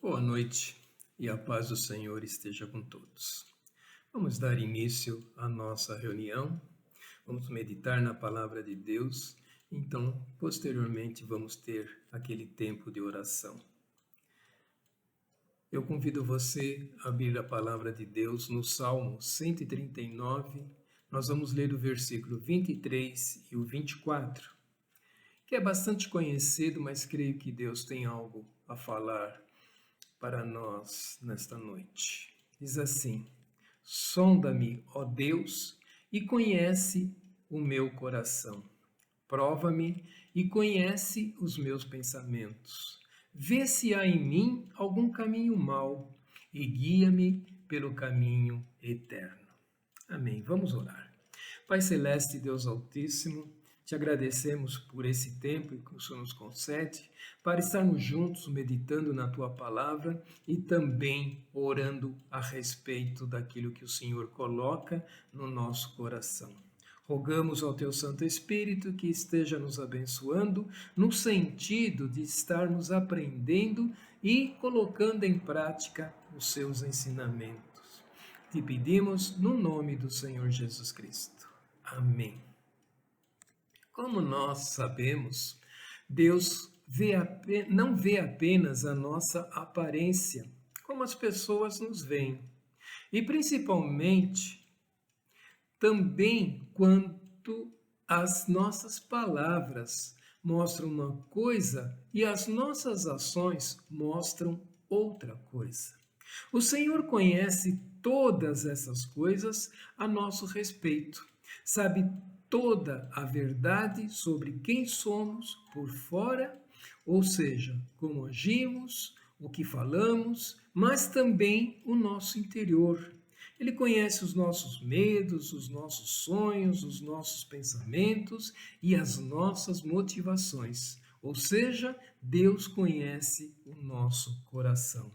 Boa noite e a paz do Senhor esteja com todos. Vamos dar início à nossa reunião, vamos meditar na palavra de Deus, então, posteriormente, vamos ter aquele tempo de oração. Eu convido você a abrir a palavra de Deus no Salmo 139, nós vamos ler o versículo 23 e o 24, que é bastante conhecido, mas creio que Deus tem algo a falar para nós nesta noite. Diz assim: sonda-me, ó Deus, e conhece o meu coração. Prova-me e conhece os meus pensamentos. Vê se há em mim algum caminho mau e guia-me pelo caminho eterno. Amém. Vamos orar. Pai Celeste, Deus Altíssimo, te agradecemos por esse tempo que o Senhor nos concede para estarmos juntos meditando na Tua Palavra e também orando a respeito daquilo que o Senhor coloca no nosso coração. Rogamos ao Teu Santo Espírito que esteja nos abençoando no sentido de estarmos aprendendo e colocando em prática os Seus ensinamentos. Te pedimos no nome do Senhor Jesus Cristo. Amém. Como nós sabemos, Deus não vê apenas a nossa aparência, como as pessoas nos veem. E principalmente, também quando as nossas palavras mostram uma coisa e as nossas ações mostram outra coisa. O Senhor conhece todas essas coisas a nosso respeito, sabe toda a verdade sobre quem somos por fora, ou seja, como agimos, o que falamos, mas também o nosso interior. Ele conhece os nossos medos, os nossos sonhos, os nossos pensamentos e as nossas motivações. Ou seja, Deus conhece o nosso coração.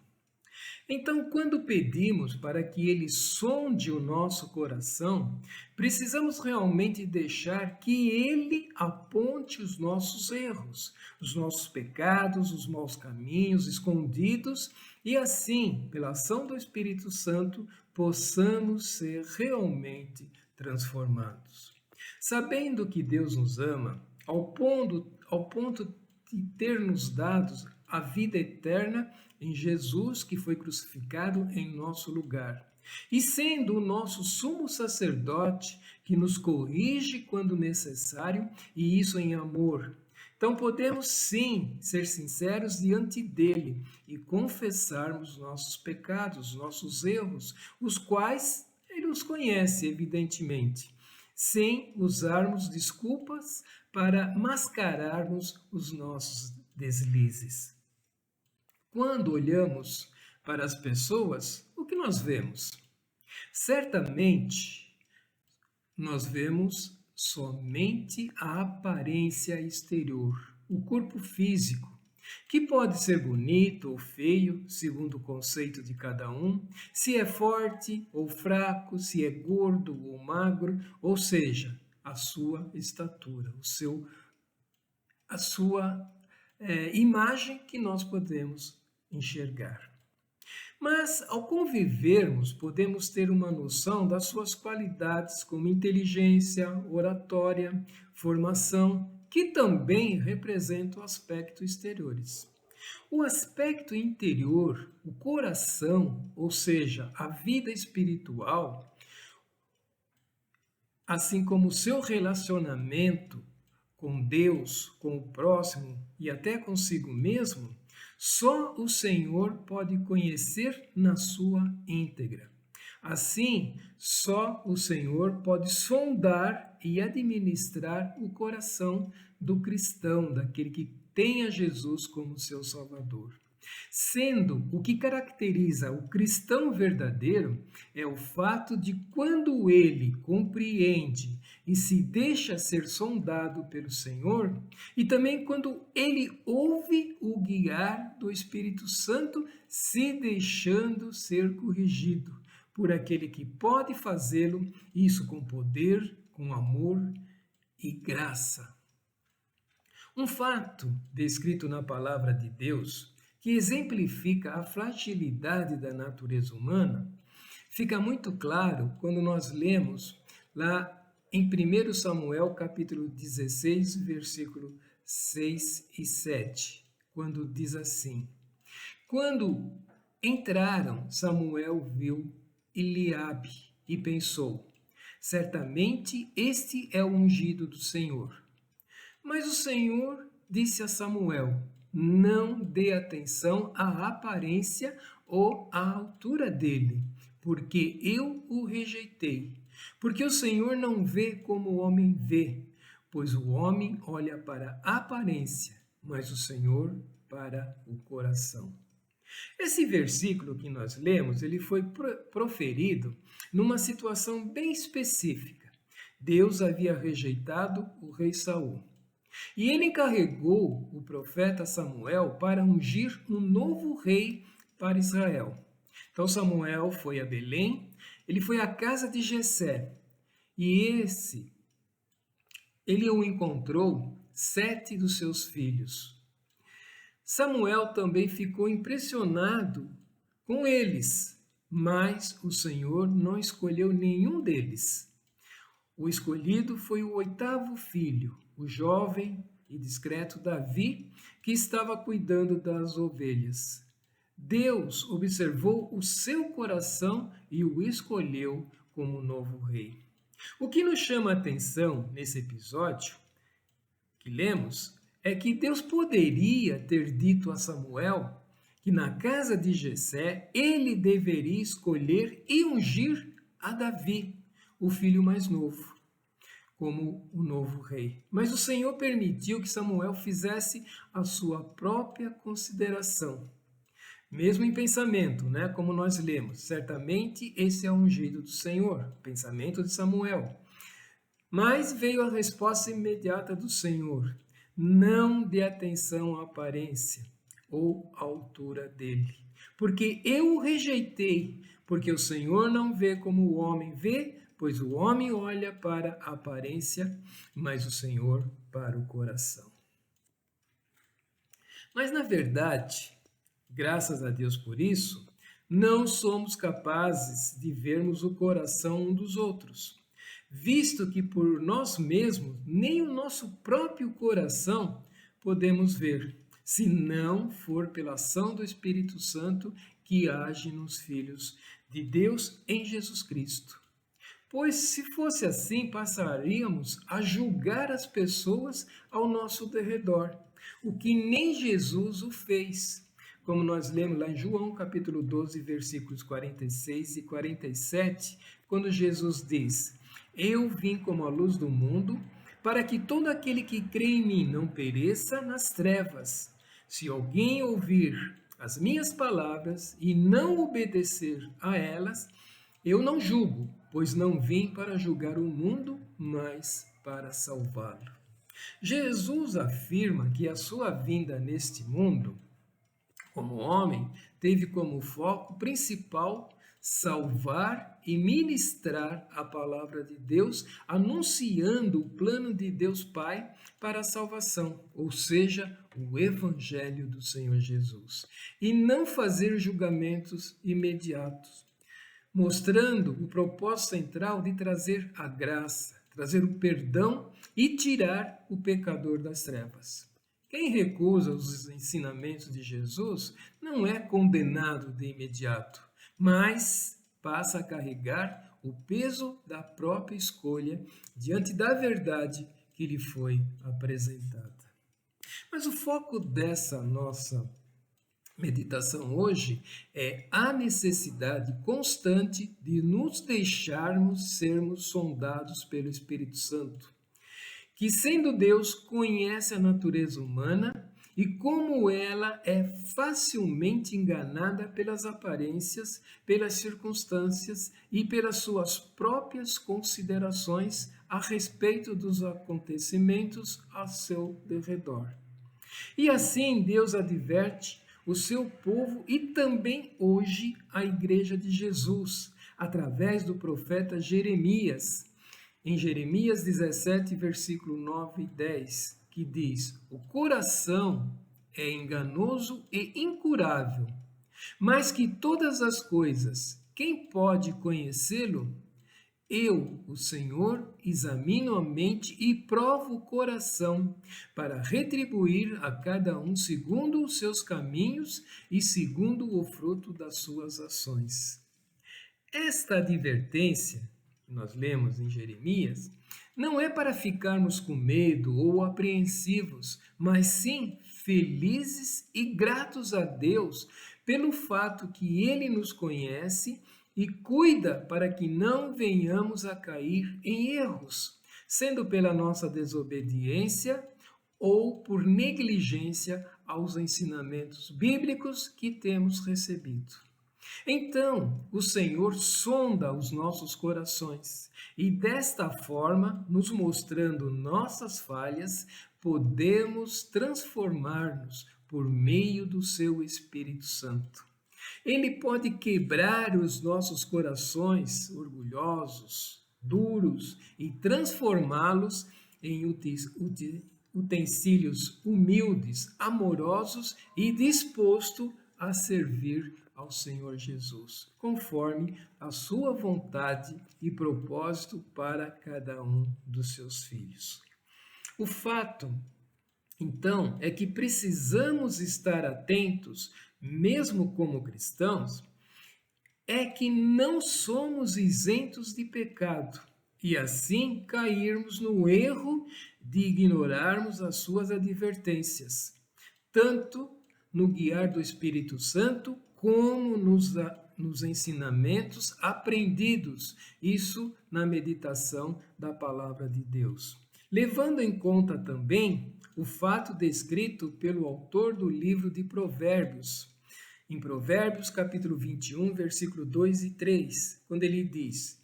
Então, quando pedimos para que Ele sonde o nosso coração, precisamos realmente deixar que Ele aponte os nossos erros, os nossos pecados, os maus caminhos escondidos e assim, pela ação do Espírito Santo, possamos ser realmente transformados. Sabendo que Deus nos ama, ao ponto de ter nos dado a vida eterna em Jesus, que foi crucificado em nosso lugar. E sendo o nosso sumo sacerdote, que nos corrige quando necessário, e isso em amor. Então podemos sim ser sinceros diante dele e confessarmos nossos pecados, nossos erros, os quais ele os conhece, evidentemente, sem usarmos desculpas para mascararmos os nossos deslizes. Quando olhamos para as pessoas, o que nós vemos? Certamente, nós vemos somente a aparência exterior, o corpo físico, que pode ser bonito ou feio, segundo o conceito de cada um, se é forte ou fraco, se é gordo ou magro, ou seja, a sua estatura, a sua imagem que nós podemos enxergar. Mas, ao convivermos, podemos ter uma noção das suas qualidades como inteligência, oratória, formação, que também representam aspectos exteriores. O aspecto interior, o coração, ou seja, a vida espiritual, assim como o seu relacionamento com Deus, com o próximo e até consigo mesmo, só o Senhor pode conhecer na sua íntegra. Assim, só o Senhor pode sondar e administrar o coração do cristão, daquele que tem a Jesus como seu Salvador. Sendo o que caracteriza o cristão verdadeiro é o fato de quando ele compreende e se deixa ser sondado pelo Senhor, e também quando ele ouve o guiar do Espírito Santo, se deixando ser corrigido por aquele que pode fazê-lo, isso com poder, com amor e graça. Um fato descrito na palavra de Deus que exemplifica a fragilidade da natureza humana, fica muito claro quando nós lemos lá em 1 Samuel capítulo 16, versículo 6 e 7, quando diz assim: Quando entraram, Samuel viu Eliabe e pensou: certamente este é o ungido do Senhor. Mas o Senhor disse a Samuel: não dê atenção à aparência ou à altura dele, porque eu o rejeitei. Porque o Senhor não vê como o homem vê, pois o homem olha para a aparência, mas o Senhor para o coração. Esse versículo que nós lemos, ele foi proferido numa situação bem específica. Deus havia rejeitado o rei Saul. E ele encarregou o profeta Samuel para ungir um novo rei para Israel. Então Samuel foi a Belém, ele foi à casa de Jessé, e ele o encontrou 7 dos seus filhos. Samuel também ficou impressionado com eles, mas o Senhor não escolheu nenhum deles. O escolhido foi o 8º filho, o jovem e discreto Davi, que estava cuidando das ovelhas. Deus observou o seu coração e o escolheu como novo rei. O que nos chama a atenção nesse episódio que lemos é que Deus poderia ter dito a Samuel que na casa de Jessé ele deveria escolher e ungir a Davi, o filho mais novo, como o novo rei. Mas o Senhor permitiu que Samuel fizesse a sua própria consideração. Mesmo em pensamento, como nós lemos, certamente esse é o ungido do Senhor, pensamento de Samuel. Mas veio a resposta imediata do Senhor: não dê atenção à aparência ou à altura dele, porque eu o rejeitei, porque o Senhor não vê como o homem vê, pois o homem olha para a aparência, mas o Senhor para o coração. Mas na verdade, graças a Deus por isso, não somos capazes de vermos o coração um dos outros, visto que por nós mesmos nem o nosso próprio coração podemos ver, se não for pela ação do Espírito Santo que age nos filhos de Deus em Jesus Cristo. Pois se fosse assim, passaríamos a julgar as pessoas ao nosso derredor, o que nem Jesus o fez. Como nós lemos lá em João capítulo 12, versículos 46 e 47, quando Jesus diz: eu vim como a luz do mundo, para que todo aquele que crê em mim não pereça nas trevas. Se alguém ouvir as minhas palavras e não obedecer a elas, eu não julgo, pois não vim para julgar o mundo, mas para salvá-lo. Jesus afirma que a sua vinda neste mundo, como homem, teve como foco principal salvar e ministrar a palavra de Deus, anunciando o plano de Deus Pai para a salvação, ou seja, o Evangelho do Senhor Jesus, e não fazer julgamentos imediatos, mostrando o propósito central de trazer a graça, trazer o perdão e tirar o pecador das trevas. Quem recusa os ensinamentos de Jesus não é condenado de imediato, mas passa a carregar o peso da própria escolha diante da verdade que lhe foi apresentada. Mas o foco dessa nossa meditação hoje é a necessidade constante de nos deixarmos sermos sondados pelo Espírito Santo, que, sendo Deus, conhece a natureza humana e como ela é facilmente enganada pelas aparências, pelas circunstâncias e pelas suas próprias considerações a respeito dos acontecimentos ao seu derredor. E assim Deus adverte o seu povo e também hoje a Igreja de Jesus, através do profeta Jeremias, em Jeremias 17, versículo 9 e 10, que diz: o coração é enganoso e incurável, mas que todas as coisas, quem pode conhecê-lo? Eu, o Senhor, examino a mente e provo o coração, para retribuir a cada um segundo os seus caminhos e segundo o fruto das suas ações. Esta advertência, que nós lemos em Jeremias, não é para ficarmos com medo ou apreensivos, mas sim felizes e gratos a Deus pelo fato que Ele nos conhece e cuida para que não venhamos a cair em erros, sendo pela nossa desobediência ou por negligência aos ensinamentos bíblicos que temos recebido. Então, o Senhor sonda os nossos corações e, desta forma, nos mostrando nossas falhas, podemos transformar-nos por meio do seu Espírito Santo. Ele pode quebrar os nossos corações orgulhosos, duros e transformá-los em utensílios humildes, amorosos e dispostos a servir ao Senhor Jesus, conforme a sua vontade e propósito para cada um dos seus filhos. O fato, então, é que precisamos estar atentos, mesmo como cristãos, é que não somos isentos de pecado e assim cairmos no erro de ignorarmos as suas advertências, tanto no guiar do Espírito Santo como nos ensinamentos aprendidos, isso na meditação da palavra de Deus. Levando em conta também o fato descrito pelo autor do livro de Provérbios, em Provérbios capítulo 21, versículo 2 e 3, quando ele diz: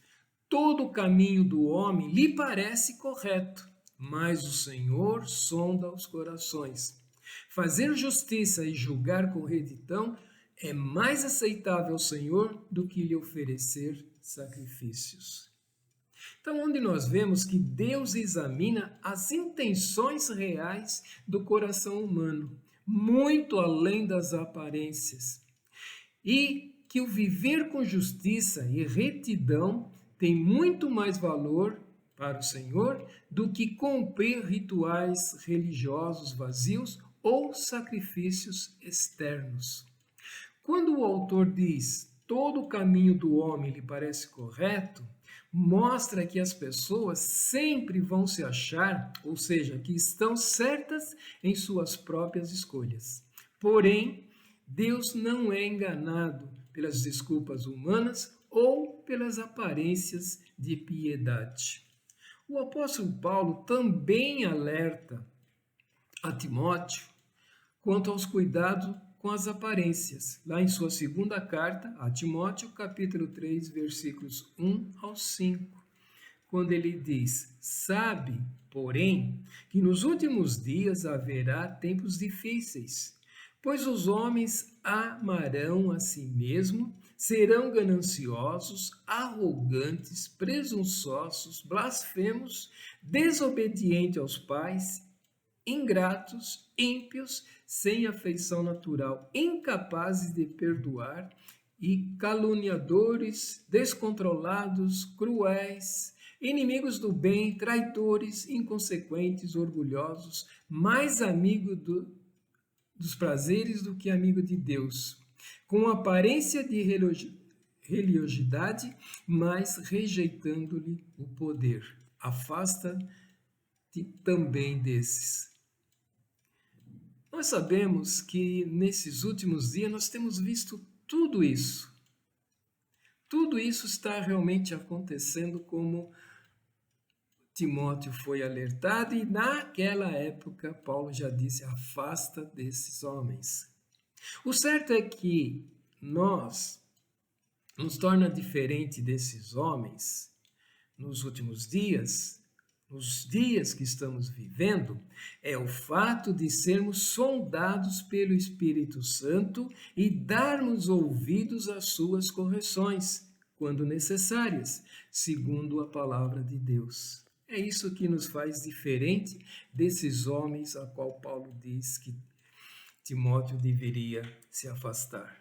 todo o caminho do homem lhe parece correto, mas o Senhor sonda os corações. Fazer justiça e julgar com retidão é mais aceitável ao Senhor do que lhe oferecer sacrifícios. Então, onde nós vemos que Deus examina as intenções reais do coração humano, muito além das aparências, e que o viver com justiça e retidão tem muito mais valor para o Senhor do que cumprir rituais religiosos vazios ou sacrifícios externos. Quando o autor diz todo o caminho do homem lhe parece correto, mostra que as pessoas sempre vão se achar, ou seja, que estão certas em suas próprias escolhas. Porém, Deus não é enganado pelas desculpas humanas ou pelas aparências de piedade. O apóstolo Paulo também alerta a Timóteo quanto aos cuidados com as aparências, lá em sua segunda carta a Timóteo, capítulo 3, versículos 1 ao 5, quando ele diz: sabe, porém, que nos últimos dias haverá tempos difíceis, pois os homens amarão a si mesmo, serão gananciosos, arrogantes, presunçosos, blasfemos, desobedientes aos pais, ingratos, ímpios, sem afeição natural, incapazes de perdoar e caluniadores, descontrolados, cruéis, inimigos do bem, traidores, inconsequentes, orgulhosos, mais amigos dos prazeres do que amigo de Deus, com aparência de religiosidade, mas rejeitando-lhe o poder. Afasta-te também desses. Nós sabemos que nesses últimos dias nós temos visto tudo isso. Tudo isso está realmente acontecendo como Timóteo foi alertado e naquela época Paulo já disse: afasta desses homens. O certo é que nos torna diferente desses homens nos últimos dias, nos dias que estamos vivendo, é o fato de sermos sondados pelo Espírito Santo e darmos ouvidos às suas correções, quando necessárias, segundo a palavra de Deus. É isso que nos faz diferente desses homens a qual Paulo diz que Timóteo deveria se afastar.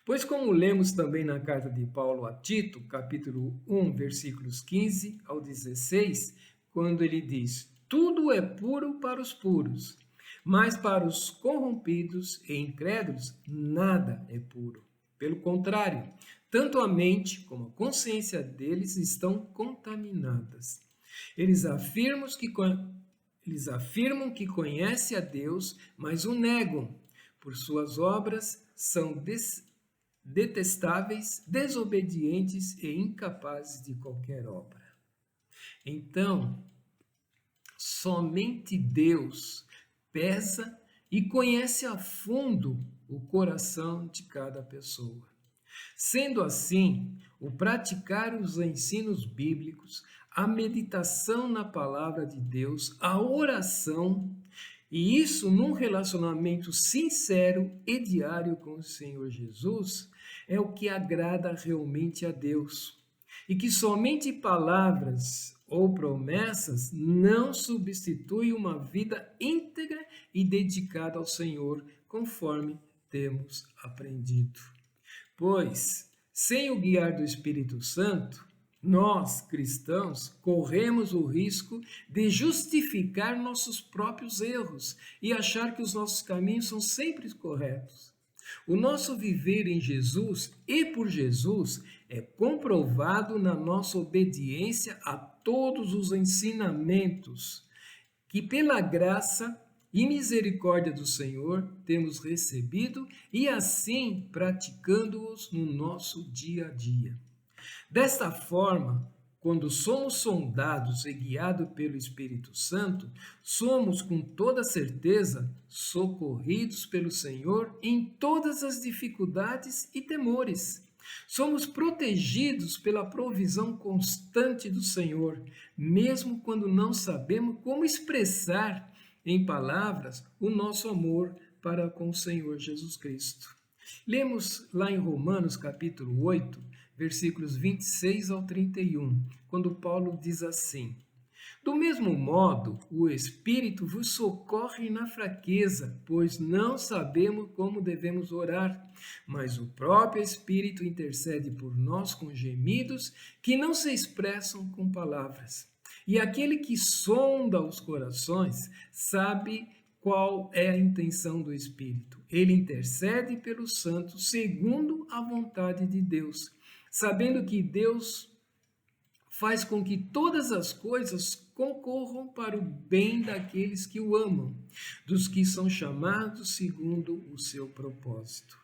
Pois como lemos também na carta de Paulo a Tito, capítulo 1, versículos 15 ao 16, quando ele diz: tudo é puro para os puros, mas para os corrompidos e incrédulos nada é puro. Pelo contrário, tanto a mente como a consciência deles estão contaminadas. Eles afirmam que conhecem a Deus, mas o negam. Por suas obras são detestáveis, desobedientes e incapazes de qualquer obra. Então, somente Deus pesa e conhece a fundo o coração de cada pessoa. Sendo assim, o praticar os ensinos bíblicos, a meditação na palavra de Deus, a oração, e isso num relacionamento sincero e diário com o Senhor Jesus, é o que agrada realmente a Deus. E que somente palavras ou promessas não substituem uma vida íntegra e dedicada ao Senhor, conforme temos aprendido. Pois, sem o guiar do Espírito Santo, nós, cristãos, corremos o risco de justificar nossos próprios erros e achar que os nossos caminhos são sempre corretos. O nosso viver em Jesus e por Jesus é comprovado na nossa obediência a todos os ensinamentos que, pela graça e misericórdia do Senhor, temos recebido e assim praticando-os no nosso dia a dia. Desta forma, quando somos sondados e guiados pelo Espírito Santo, somos com toda certeza socorridos pelo Senhor em todas as dificuldades e temores. Somos protegidos pela provisão constante do Senhor, mesmo quando não sabemos como expressar em palavras o nosso amor para com o Senhor Jesus Cristo. Lemos lá em Romanos capítulo 8, versículos 26 ao 31, quando Paulo diz assim: do mesmo modo, o Espírito vos socorre na fraqueza, pois não sabemos como devemos orar, mas o próprio Espírito intercede por nós com gemidos que não se expressam com palavras. E aquele que sonda os corações sabe qual é a intenção do Espírito. Ele intercede pelos santos segundo a vontade de Deus, sabendo que Deus faz com que todas as coisas concorram para o bem daqueles que o amam, dos que são chamados segundo o seu propósito.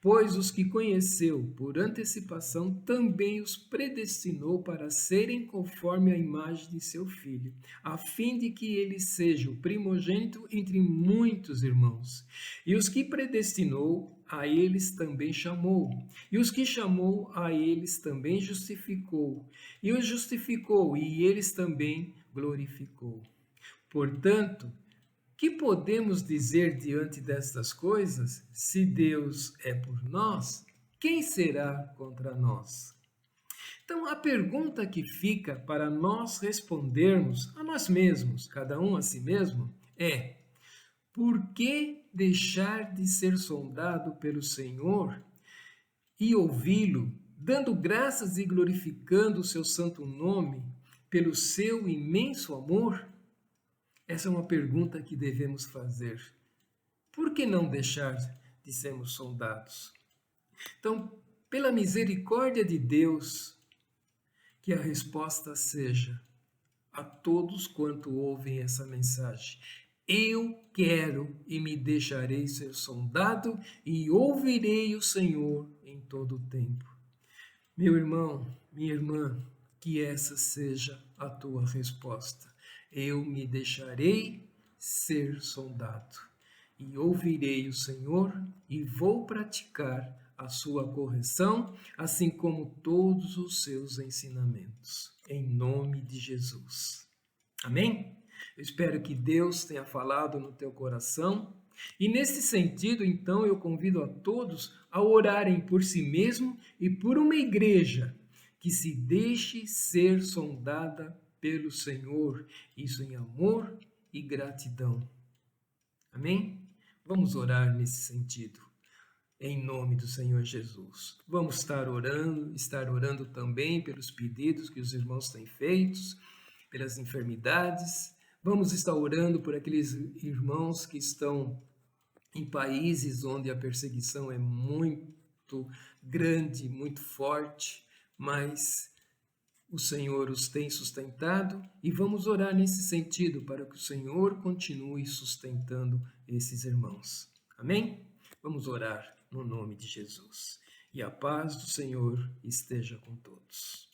Pois os que conheceu por antecipação também os predestinou para serem conforme a imagem de seu Filho, a fim de que ele seja o primogênito entre muitos irmãos. E os que predestinou, a eles também chamou. E os que chamou, a eles também justificou. E os justificou, e eles também glorificou. Portanto, que podemos dizer diante destas coisas? Se Deus é por nós, quem será contra nós? Então, a pergunta que fica para nós respondermos a nós mesmos, cada um a si mesmo, é: por que deixar de ser sondado pelo Senhor e ouvi-lo, dando graças e glorificando o seu santo nome pelo seu imenso amor? Essa é uma pergunta que devemos fazer. Por que não deixar de sermos sondados? Então, pela misericórdia de Deus, que a resposta seja a todos quanto ouvem essa mensagem: eu quero e me deixarei ser sondado e ouvirei o Senhor em todo o tempo. Meu irmão, minha irmã, que essa seja a tua resposta. Eu me deixarei ser sondado e ouvirei o Senhor e vou praticar a sua correção, assim como todos os seus ensinamentos. Em nome de Jesus. Amém? Eu espero que Deus tenha falado no teu coração. E nesse sentido, então, eu convido a todos a orarem por si mesmo e por uma igreja que se deixe ser sondada pelo Senhor, isso em amor e gratidão. Amém? Vamos orar nesse sentido, em nome do Senhor Jesus. Vamos estar orando também pelos pedidos que os irmãos têm feitos, pelas enfermidades. Vamos estar orando por aqueles irmãos que estão em países onde a perseguição é muito grande, muito forte, mas o Senhor os tem sustentado e vamos orar nesse sentido para que o Senhor continue sustentando esses irmãos. Amém? Vamos orar no nome de Jesus. E a paz do Senhor esteja com todos.